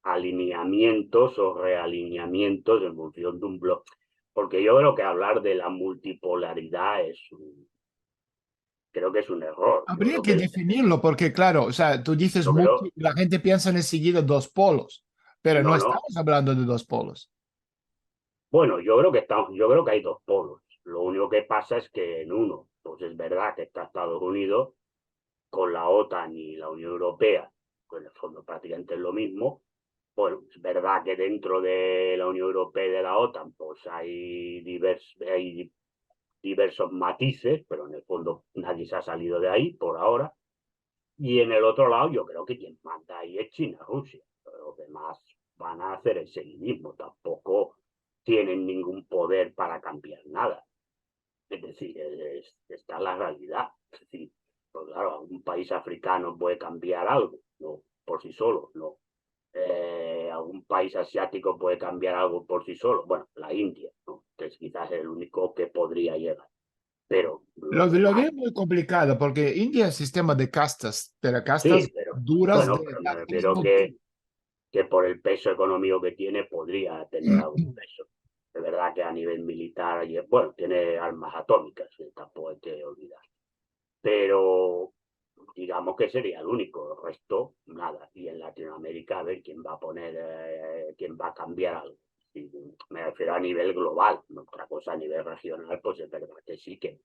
alineamientos o realineamientos en función de un bloque. Porque yo creo que hablar de la multipolaridad creo que es un error. Yo Habría creo que que, definirlo porque, claro, o sea, tú dices yo creo, multi, la gente piensa en enseguida 2 polos, pero no no, no. estamos hablando de 2 polos. Bueno, yo creo que hay dos polos. Lo único que pasa es que en uno, pues es verdad que está Estados Unidos con la OTAN y la Unión Europea, pues en el fondo prácticamente es lo mismo. Bueno, es verdad que dentro de la Unión Europea y de la OTAN pues hay diversos matices, pero en el fondo nadie se ha salido de ahí por ahora. Y en el otro lado yo creo que quien manda ahí es China, Rusia. Los demás van a hacer el seguidismo, tampoco tienen ningún poder para cambiar nada. Es decir, está la realidad. Es decir, Pues claro, un país africano puede cambiar algo, no, por sí solo, no. Algún país asiático puede cambiar algo por sí solo. Bueno, la India, ¿no? Que es quizás el único que podría llegar. Pero Lo, los lo demás, veo muy complicado porque India es sistema de castas, pero castas sí, pero duras bueno, de pero me refiero racismo. que por el peso económico que tiene podría tener algún peso. Es verdad que a nivel militar, bueno, tiene armas atómicas, tampoco hay que olvidar. Pero digamos que sería el único, el resto, nada. Y en Latinoamérica, a ver quién va a poner, quién va a cambiar algo. Y me refiero a nivel global, otra cosa a nivel regional, pues es verdad que sí que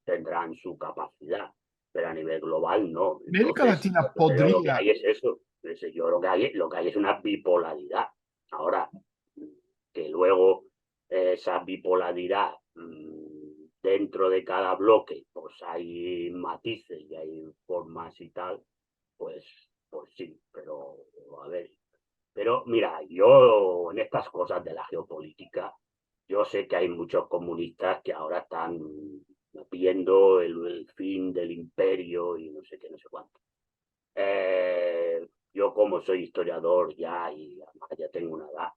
tendrán su capacidad, pero a nivel global no. América Entonces, Latina yo creo lo que podría. hay es eso. Yo lo que hay es una bipolaridad. Ahora, que luego esa bipolaridad dentro de cada bloque, pues hay matices y hay formas y tal, pues, pues sí, pero a ver. Pero mira, yo en estas cosas de la geopolítica, yo sé que hay muchos comunistas que ahora están viendo el fin del imperio y no sé qué, no sé cuánto. Yo como soy historiador ya y además ya tengo una edad,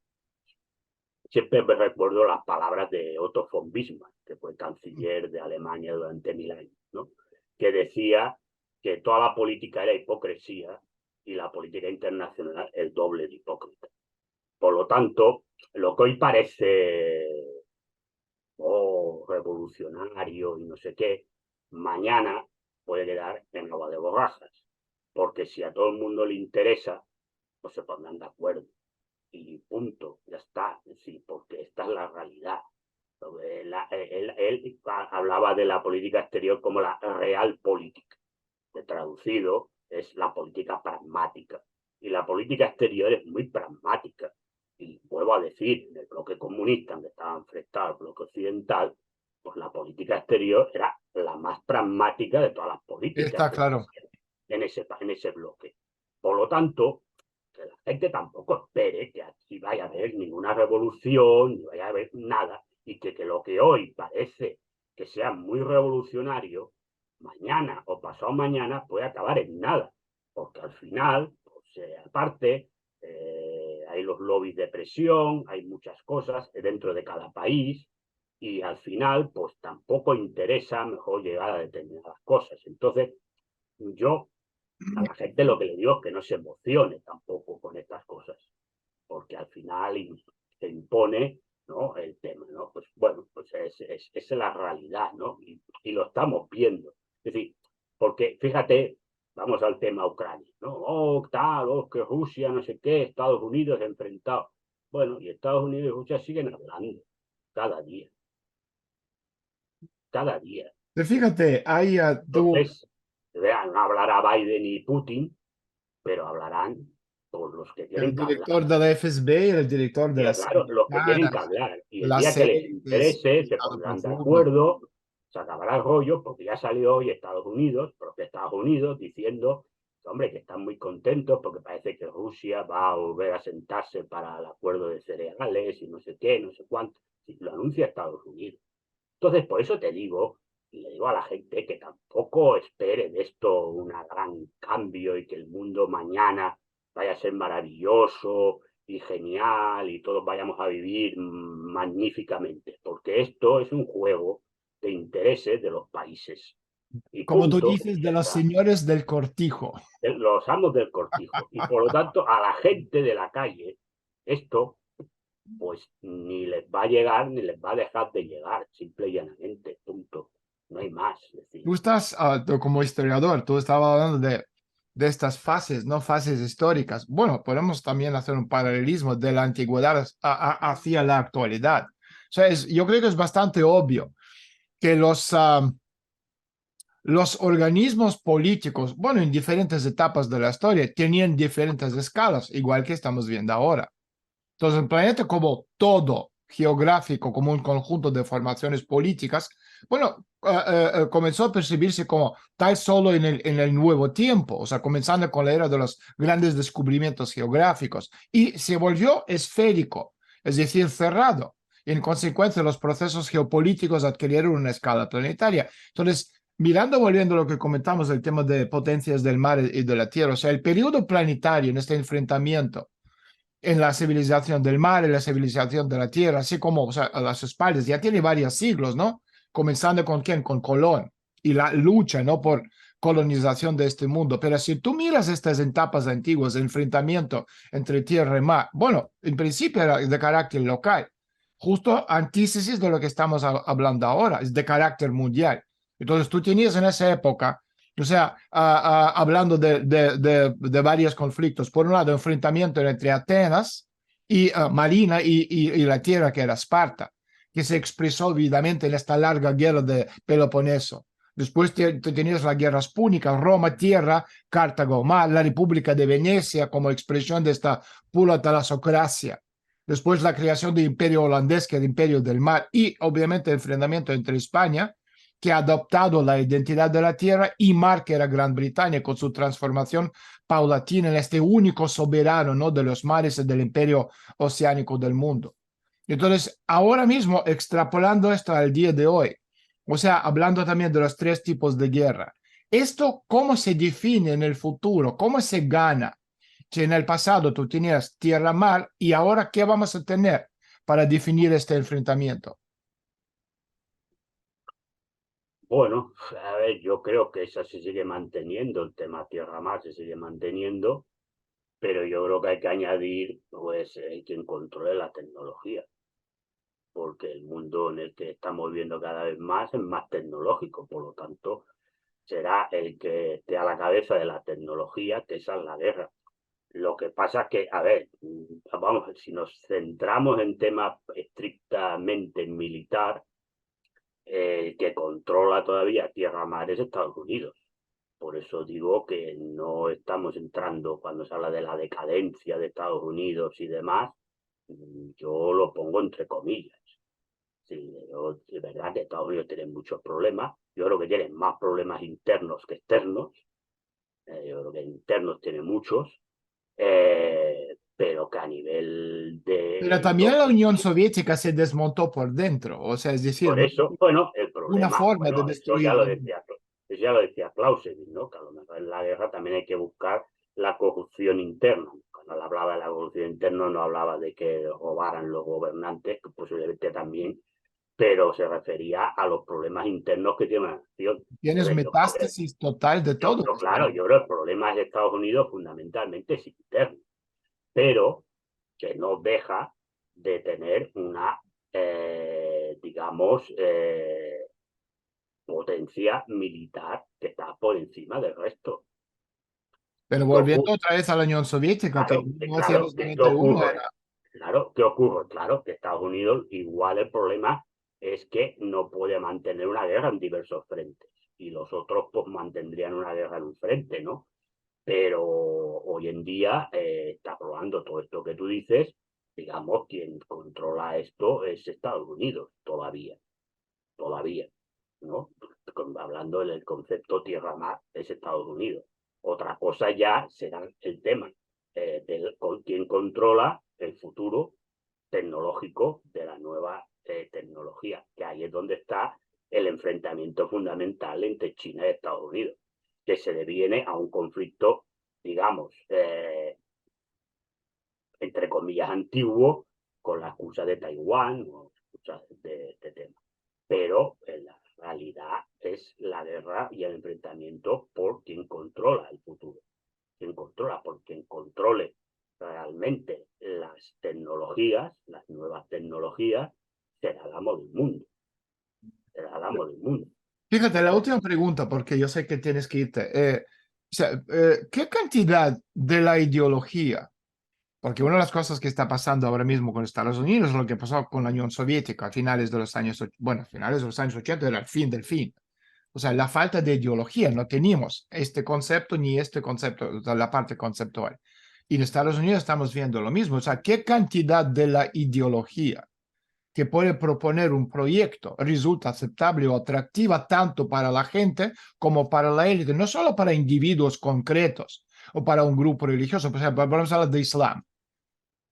siempre me recuerdo las palabras de Otto von Bismarck, que fue canciller de Alemania durante 1000 años, ¿no? Que decía que toda la política era hipocresía y la política internacional el doble de hipócrita. Por lo tanto, lo que hoy parece revolucionario y no sé qué, mañana puede quedar en agua de borrajas. Porque si a todo el mundo le interesa, pues se pondrán de acuerdo y punto, ya está, sí, porque esta es la realidad. Él hablaba de la política exterior como la real política, que traducido es la política pragmática. Y la política exterior es muy pragmática. Y vuelvo a decir, en el bloque comunista, donde estaba enfrentado el bloque occidental, pues la política exterior era la más pragmática de todas las políticas Está que claro. existían en ese bloque. Por lo tanto, que la gente tampoco espere que aquí vaya a haber ninguna revolución, ni vaya a haber nada, y que lo que hoy parece que sea muy revolucionario, mañana o pasado mañana puede acabar en nada, porque al final, pues, aparte, hay los lobbies de presión, hay muchas cosas dentro de cada país, y al final, pues tampoco interesa mejor llegar a determinadas cosas. Entonces, yo a la gente lo que le digo es que no se emocione tampoco con estas cosas, porque al final se impone, ¿no? El tema, ¿no? Pues bueno, pues es la realidad, ¿no? Y lo estamos viendo. Es decir, porque fíjate, vamos al tema Ucrania, ¿no? Oh, tal, oh, que Rusia, no sé qué, Estados Unidos enfrentado. Bueno, y Estados Unidos y Rusia siguen hablando cada día, cada día. Fíjate, ahí Entonces, vean, no hablará Biden y Putin, pero hablarán por los que el tienen que hablar. director de la FSB y el director de Y la claro, CIA los que tienen que americana, hablar. Y el las día que les series, interese, se Estado pondrán de Profundo. acuerdo, se acabará el rollo, porque ya salió hoy Estados Unidos, propio Estados Unidos, diciendo, hombre, que están muy contentos porque parece que Rusia va a volver a sentarse para el acuerdo de cereales y no sé qué, no sé cuánto. Si lo anuncia Estados Unidos. Entonces, por eso te digo, y le digo a la gente que tampoco espere de esto un gran cambio y que el mundo mañana vaya a ser maravilloso y genial y todos vayamos a vivir magníficamente, porque esto es un juego de intereses de los países. Y Como tú punto, dices, y de ya los está. señores del cortijo. Los amos del cortijo. Y por lo tanto, a la gente de la calle, esto pues ni les va a llegar ni les va a dejar de llegar, simple y llanamente, punto. No hay más. Es decir, Tú estás, tú como historiador, tú estabas hablando de estas fases, ¿no? Fases históricas. Bueno, podemos también hacer un paralelismo de la antigüedad hacia la actualidad. O sea, yo creo que es bastante obvio que los organismos políticos, bueno, en diferentes etapas de la historia, tenían diferentes escalas, igual que estamos viendo ahora. Entonces, el planeta como todo geográfico, como un conjunto de formaciones políticas, bueno, comenzó a percibirse como tal solo en el nuevo tiempo, o sea, comenzando con la era de los grandes descubrimientos geográficos, y se volvió esférico, es decir, cerrado. En consecuencia, los procesos geopolíticos adquirieron una escala planetaria. Entonces, mirando, volviendo a lo que comentamos, el tema de potencias del mar y de la tierra, o sea, el periodo planetario en este enfrentamiento en la civilización del mar, en la civilización de la tierra, así como, o sea, a las espaldas, ya tiene varios siglos, ¿no? Comenzando con quién, con Colón y la lucha, ¿no? Por colonización de este mundo. Pero si tú miras estas etapas antiguas de enfrentamiento entre tierra y mar, bueno, en principio era de carácter local, justo antítesis de lo que estamos hablando ahora, es de carácter mundial. Entonces tú tenías en esa época, o sea, hablando de varios conflictos. Por un lado, enfrentamiento entre Atenas y Marina y la tierra que era Esparta, que se expresó vividamente en esta larga guerra de Peloponeso. Después tenías la guerra púnica, Roma, tierra, Cartago, mar, la República de Venecia como expresión de esta pura talasocracia. Después la creación del imperio holandés, que es el imperio del mar, y obviamente el enfrentamiento entre España, que ha adoptado la identidad de la tierra, y mar, que era Gran Bretaña, con su transformación paulatina en este único soberano, ¿no?, de los mares y del imperio oceánico del mundo. Entonces, ahora mismo, extrapolando esto al día de hoy, o sea, hablando también de los tres tipos de guerra, ¿esto cómo se define en el futuro? ¿Cómo se gana? Si en el pasado tú tenías tierra-mar, ¿y ahora qué vamos a tener para definir este enfrentamiento? Bueno, a ver, yo creo que esa se sigue manteniendo, el tema tierra-mar se sigue manteniendo, pero yo creo que hay que añadir, pues, quien controle la tecnología, porque el mundo en el que estamos viviendo cada vez más es más tecnológico, por lo tanto, será el que esté a la cabeza de la tecnología que esa es la guerra. Lo que pasa es que, a ver, vamos, si nos centramos en temas estrictamente militar, que controla todavía tierra-mar es Estados Unidos. Por eso digo que no estamos entrando, cuando se habla de la decadencia de Estados Unidos y demás, yo lo pongo entre comillas. Sí, es verdad que Estados Unidos tiene muchos problemas. Yo creo que tienen más problemas internos que externos. Yo creo que internos tiene muchos. Pero que a nivel Pero de también lo la que... Unión Soviética se desmontó por dentro, o sea, es decir, Por no eso, bueno, el una problema, forma de bueno, destruir. eso ya lo decía Clausewitz, ¿no? Que a lo mejor en la guerra también hay que buscar la corrupción interna. Cuando él hablaba de la corrupción interna no hablaba de que robaran los gobernantes, que posiblemente también, pero se refería a los problemas internos que tiene la nación. Tienes Entonces, metástasis total de todo. claro, yo creo que el problema de Estados Unidos fundamentalmente es interno, pero que no deja de tener una, digamos, potencia militar que está por encima del resto. Pero ¿Qué volviendo ocurre? otra vez a la Unión Soviética, que en ¿Qué 1991 ocurre? era, Claro, ¿qué ocurre? Claro, que Estados Unidos, igual el problema es que no puede mantener una guerra en diversos frentes y los otros pues mantendrían una guerra en un frente, ¿no? Pero hoy en día está probando todo esto que tú dices, digamos, quien controla esto es Estados Unidos todavía, ¿no? Hablando del concepto tierra-mar es Estados Unidos. Otra cosa ya será el tema con quién controla el futuro tecnológico de la nueva tecnología, que ahí es donde está el enfrentamiento fundamental entre China y Estados Unidos, que se deviene a un conflicto, digamos, entre comillas, antiguo, con la excusa de Taiwán o excusa de este tema. Pero en la realidad es la guerra y el enfrentamiento por quien controla el futuro, quien controla, por quien controle realmente las tecnologías, las nuevas tecnologías, será el amo del mundo, será el amo del mundo. fíjate, la Entonces, última pregunta, porque yo sé que tienes que irte. O sea, ¿qué cantidad de la ideología? Porque una de las cosas que está pasando ahora mismo con Estados Unidos es lo que pasó con la Unión Soviética a finales de los años, bueno, a finales de los años 80 era el fin del fin. O sea, la falta de ideología, no teníamos este concepto ni este concepto, o sea, la parte conceptual. Y en Estados Unidos estamos viendo lo mismo. O sea, ¿qué cantidad de la ideología que puede proponer un proyecto resulta aceptable o atractiva tanto para la gente como para la élite, no solo para individuos concretos o para un grupo religioso? Por ejemplo, vamos a hablar de Islam,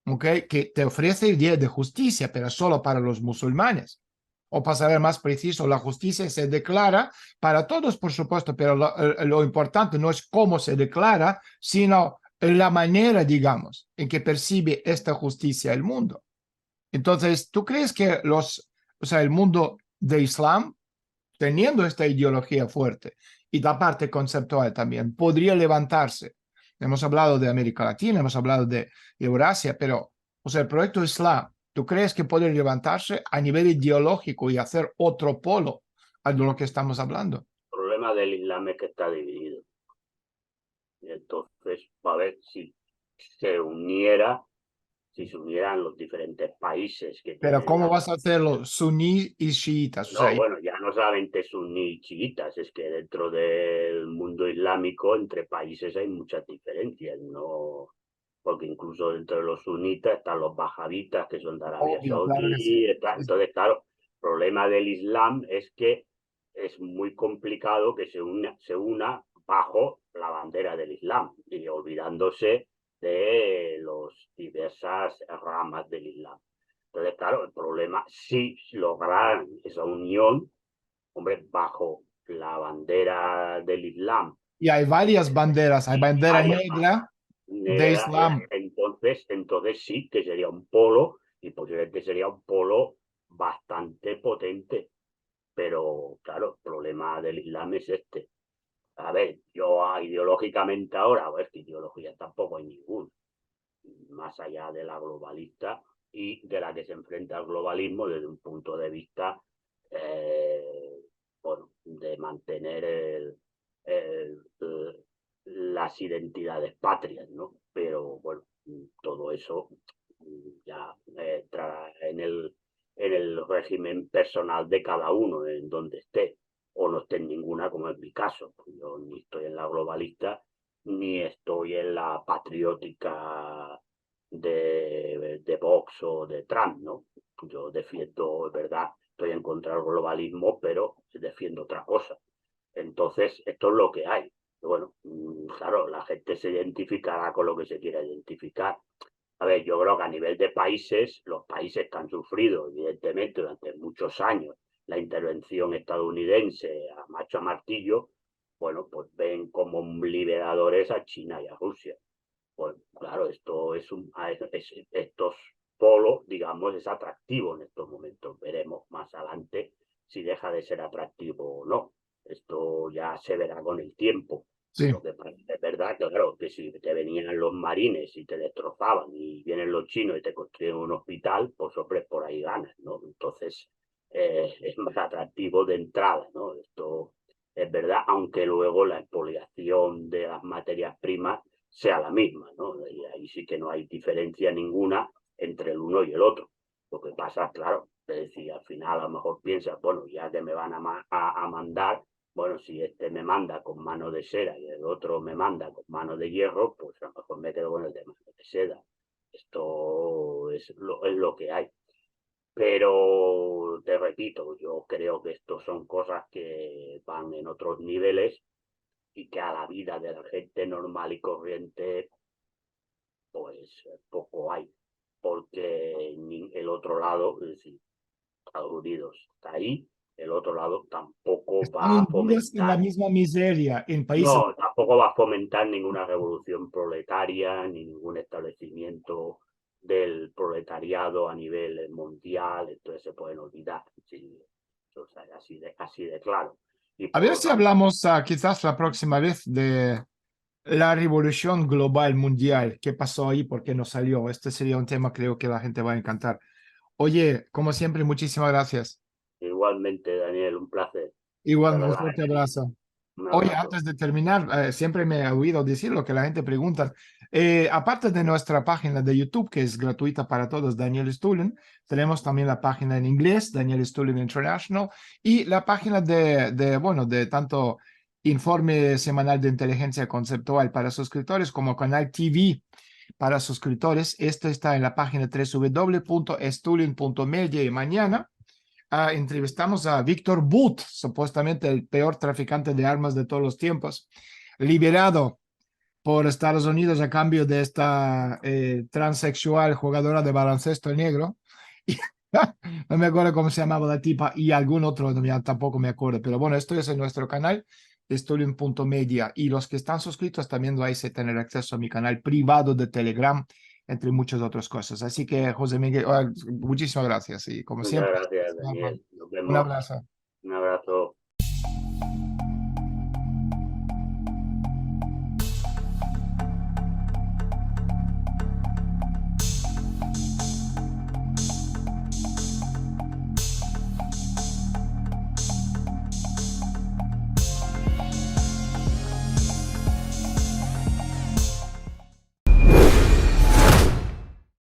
¿ok? Que te ofrece idea de justicia, pero solo para los musulmanes. o para ser más preciso, la justicia se declara para todos, por supuesto, pero lo importante no es cómo se declara, sino la manera, digamos, en que percibe esta justicia el mundo. Entonces, ¿tú crees que o sea, el mundo de Islam, teniendo esta ideología fuerte y la parte conceptual también, podría levantarse? Hemos hablado de América Latina, hemos hablado de Eurasia, pero, o sea, el proyecto Islam, ¿tú crees que puede levantarse a nivel ideológico y hacer otro polo a lo que estamos hablando? El problema del Islam es que está dividido. Y entonces, a ver si se unieran los diferentes países que Pero tienen ¿cómo la... vas a hacerlo? Suní y chiitas, o sea, No, bueno, ya no solamente suní y chiitas, es que dentro del mundo islámico entre países hay muchas diferencias, ¿no? Porque incluso dentro de los sunitas están los wahabitas, que son de Arabia obvio, claro que sí. Saudí, entonces, claro, el problema del Islam es que es muy complicado que se una bajo la bandera del Islam y olvidándose de las diversas ramas del Islam. Entonces, claro, el problema, si lograran esa unión, hombre, bajo la bandera del Islam, Y hay varias banderas, hay y bandera varias negra de negra, Islam. entonces sí que sería un polo, y posiblemente sería un polo bastante potente. Pero claro, el problema del Islam es este. A ver, yo ideológicamente ahora, a ver, que ideología tampoco hay ninguna, más allá de la globalista y de la que se enfrenta al globalismo desde un punto de vista, bueno, de mantener las identidades patrias, ¿no? Pero bueno, todo eso ya entrará en el régimen personal de cada uno, en donde esté, o no esté en ninguna, como es mi caso. Yo ni estoy en la globalista, ni estoy en la patriótica de Vox o de Trump, ¿no? Yo defiendo, es verdad, estoy en contra del globalismo, pero defiendo otra cosa. Entonces, esto es lo que hay. Bueno, claro, la gente se identificará con lo que se quiera identificar. A ver, yo creo que a nivel de países, los países que han sufrido, evidentemente, durante muchos años la intervención estadounidense a macho a martillo, bueno, pues ven como liberadores a China y a Rusia. Pues claro, esto estos polos, digamos, es atractivo en estos momentos. Veremos más adelante si deja de ser atractivo o no. Esto ya se verá con el tiempo. Sí, Lo que pasa es verdad que, claro, que si te venían los marines y te destrozaban y vienen los chinos y te construyen un hospital, pues hombre, por ahí ganas, ¿no? Entonces, es más atractivo de entrada, ¿no? Esto es verdad, aunque luego la expoliación de las materias primas sea la misma, ¿no? Y ahí sí que no hay diferencia ninguna entre el uno y el otro. Lo que pasa, claro, es decir, al final a lo mejor piensas, bueno, ya que me van a mandar, bueno, si este me manda con mano de seda y el otro me manda con mano de hierro, pues a lo mejor me quedo con el de mano de seda. Esto es lo que hay. Pero te repito, yo creo que esto son cosas que van en otros niveles y que a la vida de la gente normal y corriente, pues poco hay. Porque el otro lado, es decir, Estados Unidos está ahí, el otro lado tampoco están va a hundidos en la fomentar. misma miseria en países. No, tampoco va a fomentar ninguna revolución proletaria, ni ningún establecimiento del proletariado a nivel mundial, entonces se pueden olvidar, sí, o sea, así de claro. Y A por ver lo si tanto, hablamos quizás la próxima vez de la revolución global mundial, qué pasó ahí, por qué no salió. Este sería un tema creo que la gente va a encantar. Oye, como siempre, muchísimas gracias. igualmente, Daniel, un placer. Igual, De un verdad, fuerte abrazo. un Oye, abrazo. antes de terminar, siempre me he oído decir lo que la gente pregunta. Aparte de nuestra página de YouTube, que es gratuita para todos, Daniel Stullen, tenemos también la página en inglés, Daniel Stullen International, y la página bueno, de tanto informe semanal de inteligencia conceptual para suscriptores como canal TV para suscriptores. Esto está en la página www.stullen.media y mañana entrevistamos a Víctor Bout, supuestamente el peor traficante de armas de todos los tiempos, liberado por Estados Unidos a cambio de esta transexual jugadora de baloncesto negro. Y, No me acuerdo cómo se llamaba la tipa y algún otro, tampoco me acuerdo. Pero bueno, esto es en nuestro canal, Estudio.media. Y los que están suscritos también vais a tener acceso a mi canal privado de Telegram, entre muchas otras cosas. Así que, José Miguel, muchísimas gracias. Y como Muchas siempre, gracias, Daniel. Nos un vemos. abrazo. Un abrazo.